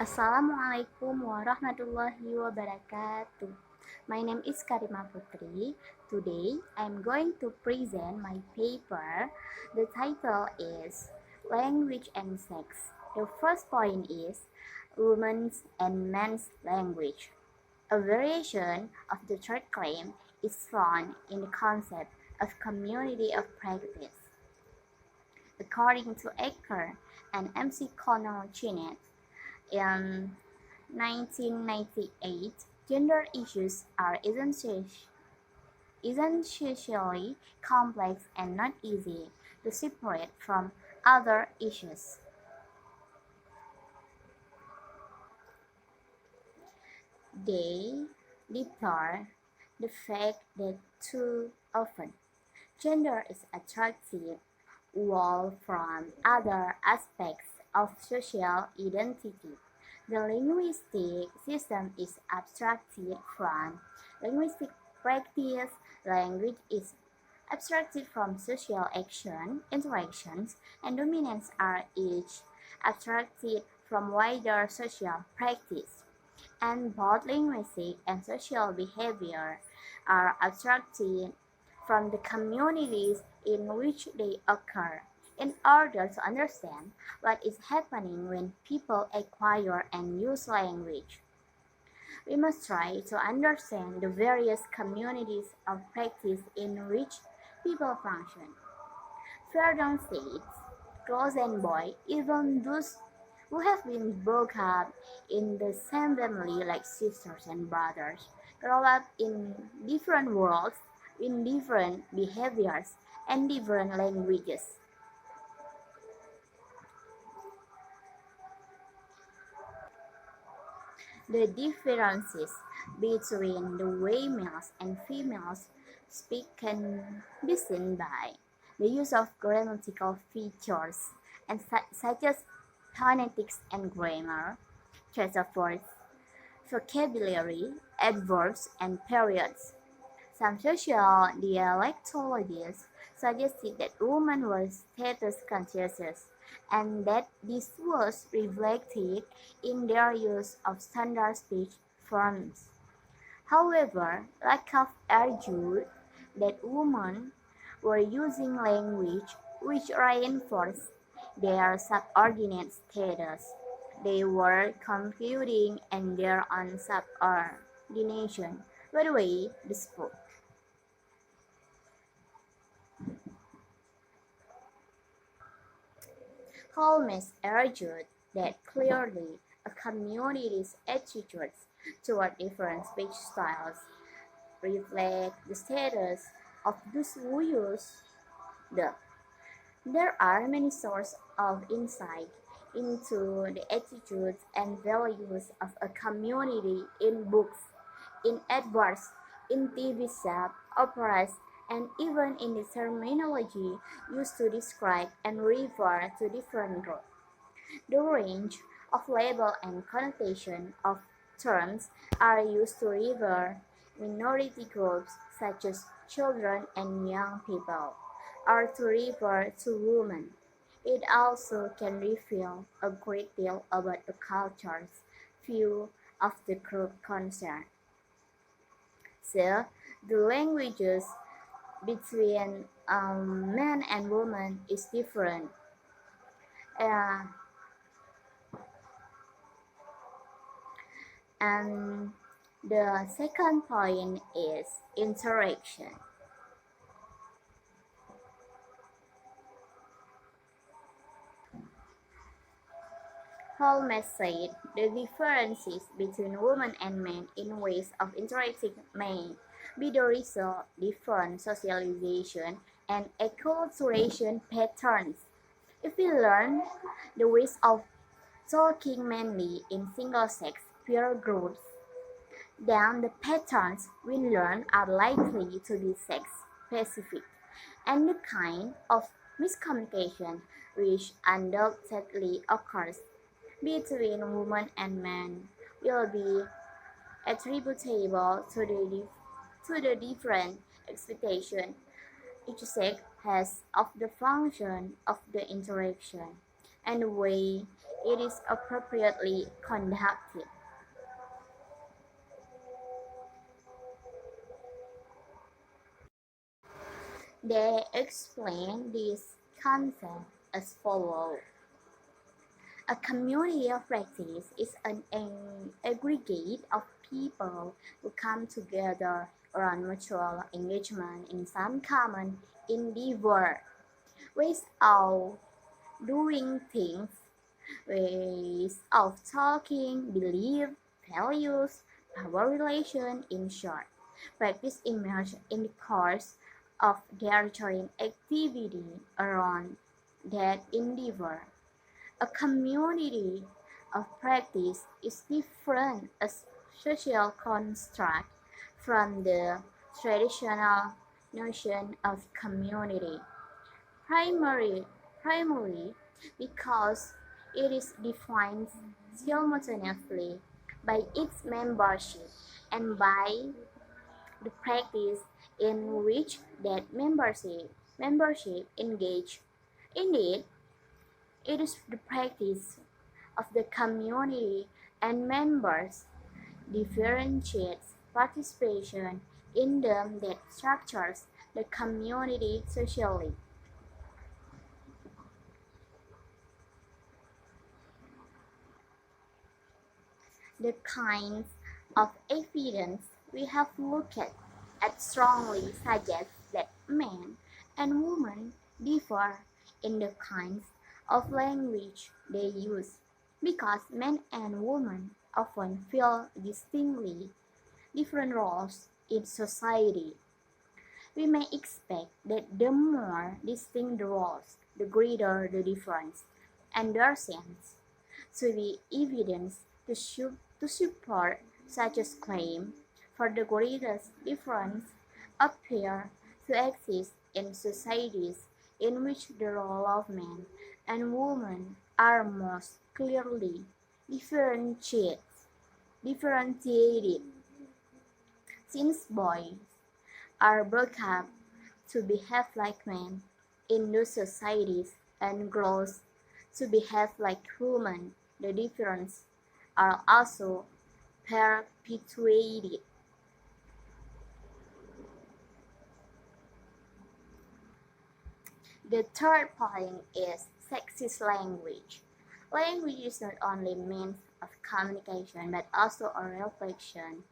Assalamualaikum warahmatullahi wabarakatuh. My name is Karima Putri. Today I am going to present my paper. The title is Language and Sex. The first point is Women's and Men's Language. A variation of the third claim is found in the concept of community of practice. According to Acker and MC Connell Chinet, in 1998, gender issues are essentially complex and not easy to separate from other issues. They deplore the fact that too often gender is attractive wall from other aspects of social identity. The linguistic system is abstracted from linguistic practice. Language is abstracted from social action, interactions, and dominance are each abstracted from wider social practice. And both linguistic and social behavior are abstracted from the communities in which they occur. In order to understand what is happening when people acquire and use language, we must try to understand the various communities of practice in which people function. Verdon states, girls and boys, even those who have been brought up in the same family like sisters and brothers, grow up in different worlds, in different behaviors, and different languages. The differences between the way males and females speak can be seen by the use of grammatical features and such as phonetics and grammar, choice of words, vocabulary, adverbs, and periods. Some social dialectologists suggested that women were status conscious and that this was reflected in their use of standard speech forms. However, Lakoff argued that women were using language which reinforced their subordinate status. They were concluding in their own subordination by the way they spoke. Holmes argued that clearly a community's attitudes toward different speech styles reflect the status of those who use them. There are many sources of insight into the attitudes and values of a community in books, in adverts, in TV shows, operas, and even in the terminology used to describe and refer to different groups. The range of label and connotation of terms are used to refer minority groups such as children and young people, or to refer to women. It also can reveal a great deal about the culture's view of the group concerned. So, the languages between men and women is different. Uh, and the second point is interaction. Holmes said the differences between women and men in ways of interacting may be the result of different socialization and acculturation patterns. If we learn the ways of talking mainly in single-sex peer groups, then the patterns we learn are likely to be sex-specific, and the kind of miscommunication which undoubtedly occurs between women and men will be attributable to the different expectation each sex has of the function of the interaction and the way it is appropriately conducted. They explain this concept as follows. A community of practice is an aggregate of people who come together around mutual engagement in some common endeavor, ways of doing things, ways of talking, belief, values, power relation, in short. Practice emerge in the course of their joint activity around that endeavor. A community of practice is different as social construct from the traditional notion of community. Primary, primarily because it is defined simultaneously by its membership and by the practice in which that membership engage. Indeed, it is the practice of the community and members differentiates participation in them that structures the community socially. The kinds of evidence we have looked at strongly suggest that men and women differ in the kinds of language they use, because men and women often fill distinctly different roles in society. We may expect that the more distinct the roles, the greater the difference, and there seems to be evidence to support such a claim, for the greatest difference appear to exist in societies in which the role of men and women are most clearly differentiated. differentiated. Since boys are brought up to behave like men in those societies and girls to behave like women, the differences are also perpetuated. The third point is sexist language. Language is not only means of communication but also a reflection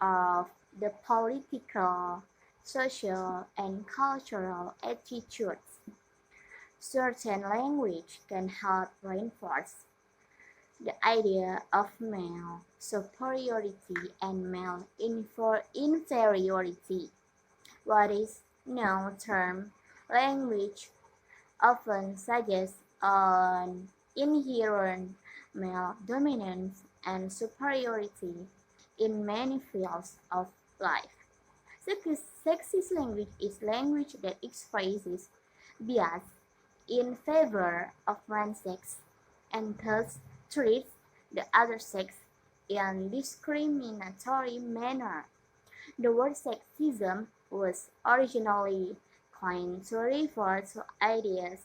of the political, social, and cultural attitudes. Certain language can help reinforce the idea of male superiority and male inferiority. What is now termed language often suggests an inherent male dominance and superiority in many fields of life. Sexist language is language that expresses bias in favor of one sex and thus treats the other sex in discriminatory manner. The word sexism was originally coined to refer to ideas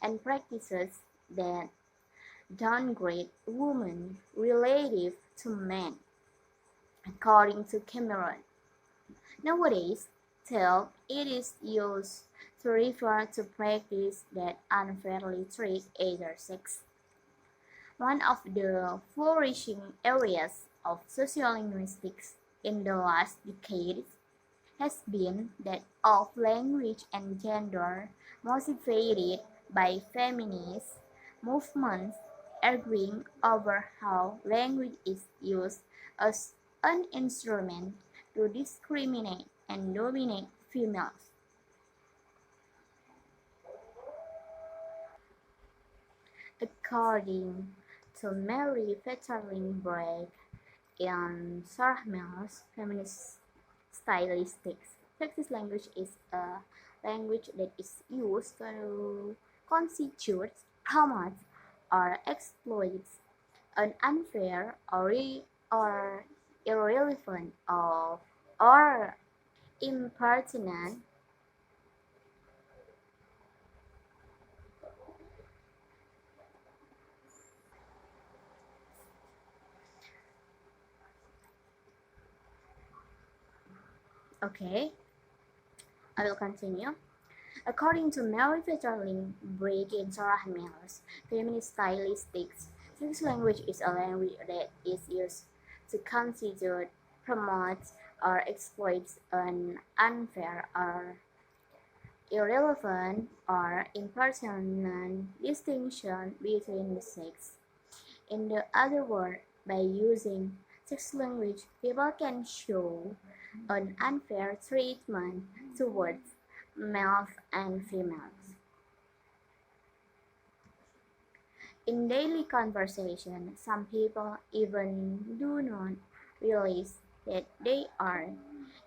and practices that downgrade women relative to men, according to Cameron. Nowadays, though, it is used to refer to practice that unfairly treat either sex. One of the flourishing areas of sociolinguistics in the last decades has been that of language and gender, motivated by feminist movements arguing over how language is used as an instrument to discriminate and dominate females. According to Mary Fetterling-Bragg and Sarah Mills, feminist stylistics, sexist language is a language that is used to constitute, promote, or exploit an unfair or irrelevant or impertinent Okay, I will continue. According to Mary Veterling, Break and Sarah Miller's feminist stylistics, sex language is a language that is used to consider, promote, or exploit an unfair or irrelevant or impersonal distinction between the sex. In the other word, by using sex language, people can show an unfair treatment towards males and females. In daily conversation, some people even do not realize that they are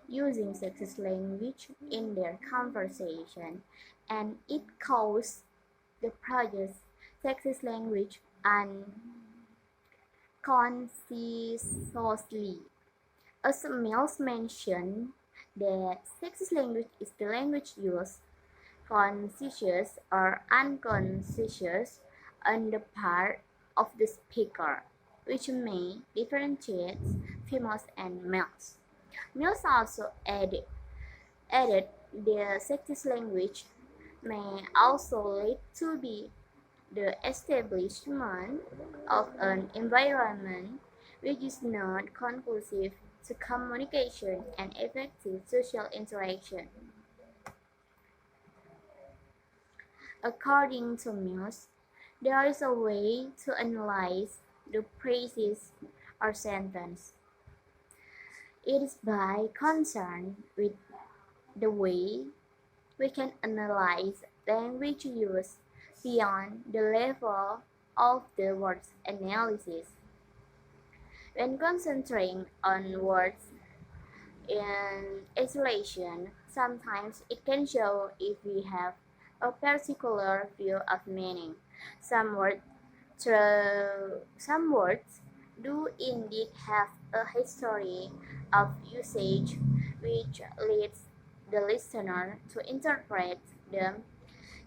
using sexist language in their conversation, and it causes the produce sexist language unconsciously. As Mills mentioned, that sexist language is the language used, conscious or unconscious, on the part of the speaker, which may differentiate females and males. Mills also added the sexist language may also lead to the establishment of an environment which is not conducive to communication and effective social interaction. According to Mills, there is a way to analyze the phrases or sentence. It is by concern with the way we can analyze language use beyond the level of the words analysis. When concentrating on words in isolation, sometimes it can show if we have a particular view of meaning. Some words, some words do indeed have a history of usage which leads the listener to interpret them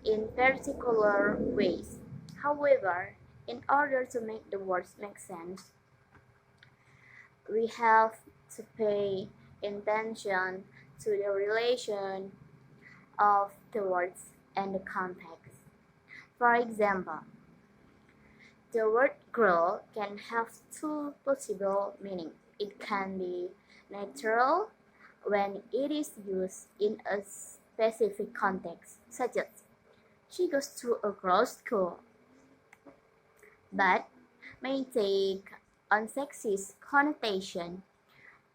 in particular ways. However, in order to make the words make sense, we have to pay attention to the relation of the words and the context. For example, the word girl can have two possible meanings. It can be natural when it is used in a specific context, such as she goes to a girls' school, but may take on sexist connotation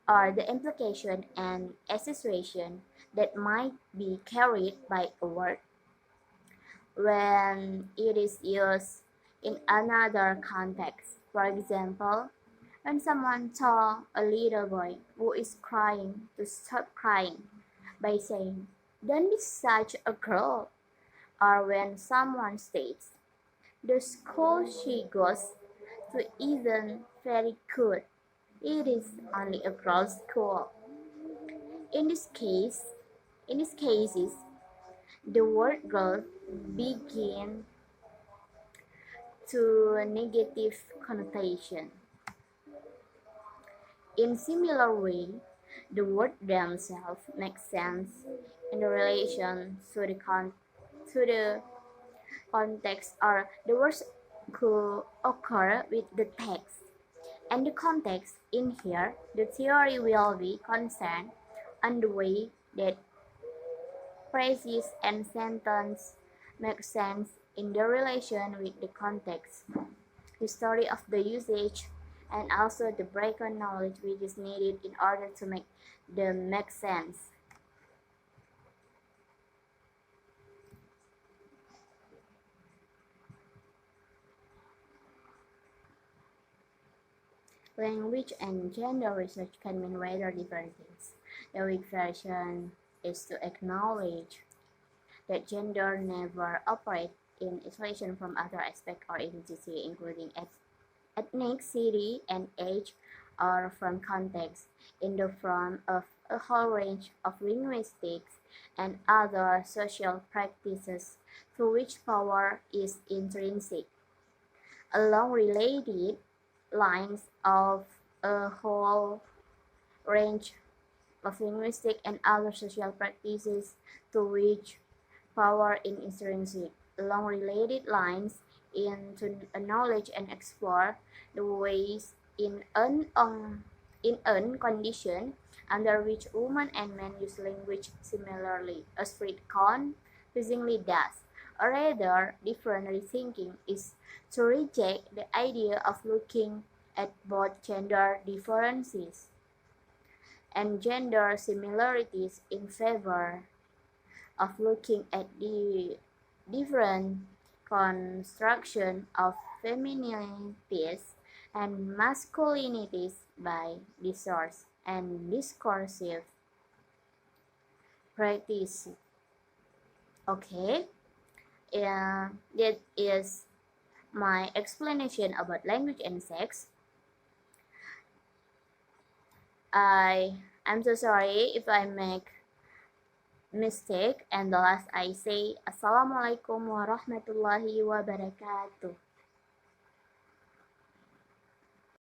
or the implication and association that might be carried by a word when it is used in another context. For example, when someone tells a little boy who is crying to stop crying by saying, "Don't be such a girl," or when someone states, "The school she goes to isn't very good. It is only a girls' school." In this case, in these cases, the word girl begins to a negative connotation. In similar way, the word themselves make sense in relation to the context or the words could occur with the text. And the context in here, the theory will be concerned on the way that phrases and sentences make sense in the relation with the context, the story of the usage, and also the background knowledge which is needed in order to make them make sense. Language and gender research can mean rather different things. The weak version is to acknowledge that gender never operates in isolation from other aspects or identity, including ethnicity and age, or from context, in the form of a whole range of linguistics and other social practices to which power is intrinsic. Along related lines of a whole range of linguistic and other social practices to which power is intrinsic. Along related lines, to acknowledge and explore the ways in condition under which women and men use language similarly, as Fried confusingly does. A rather different rethinking is to reject the idea of looking at both gender differences and gender similarities in favor of looking at the different construction of femininities and masculinities by discourse and discursive practice. Okay, that is my explanation about language and sex. I'm so sorry if I make mistake, and the last I say Assalamualaikum warahmatullahi wabarakatuh.